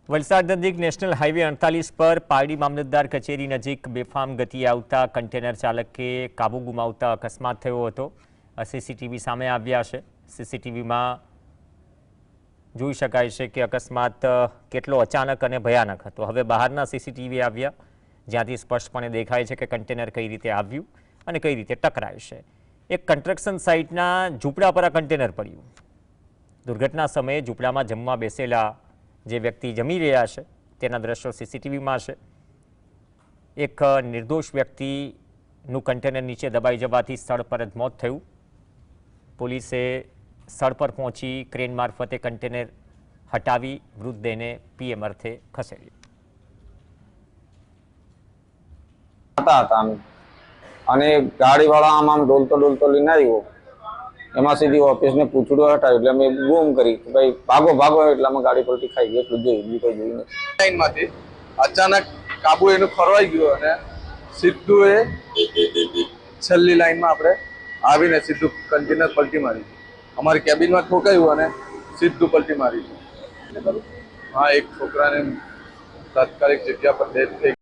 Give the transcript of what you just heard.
વલસાડ નજીક national highway 48 પર પારડી મામલતદાર કચેરી નજીક બેફામ ગતિએ આવતા કન્ટેનર ચાલકે કાબુ ગુમાવતા અકસ્માત થયો હતો। સીસીટીવી સામે આવ્યા છે। સીસીટીવીમાં જોઈ શકાય છે કે અકસ્માત કેટલો અચાનક અને ભયાનક હતો। હવે બહારના સીસીટીવી આવ્યા, જ્યાંથી સ્પષ્ટપણે દેખાય છે કે કન્ટેનર કઈ રીતે આવ્યું અને કઈ રીતે ટકરાય છે। એક કન્સ્ટ્રક્શન સાઇટના ઝૂંપડા પર આ કન્ટેનર પડ્યું। દુર્ઘટના સમયે ઝૂંપડામાં જમવા બેસેલા જે વ્યક્તિ જમી રહ્યા છે તેના દ્રશ્યો સીસીટીવીમાં છે। એક નિર્દોષ વ્યક્તિનું કન્ટેનર નીચે દબાઈ જવાથી સ્થળ પર જ મોત થયું। પોલીસે સ્થળ પર પહોંચી ક્રેન મારફતે કન્ટેનર હટાવી મૃતદેહને પીએમ અર્થે ખસેડ્યો। અને ગાડીવાળા આમ ડોલતો લઈને આવ્યો, એમાં સીધી ઓફિસને પૂછડું હટાવ્યું એટલે અમે બૂમ કરી કે ભાઈ ભાગો ભાગો, એટલે અમે ગાડી પલટી ખાઈ ગઈ। એટલું જોયું, બીજું કંઈ જોયું નથી। લાઈનમાંથી અચાનક કાબુ એનું ખરવાઈ ગયો અને સીધું એ છેલ્લી લાઈનમાં આપણે આવીને સીધું કન્ટેનર પલટી મારી। અમારી કેબિનમાં ઠોકાયું અને સીધું પલટી મારી। હા, એક છોકરાને તાત્કાલિક જગ્યા પર ડેથ થઈ।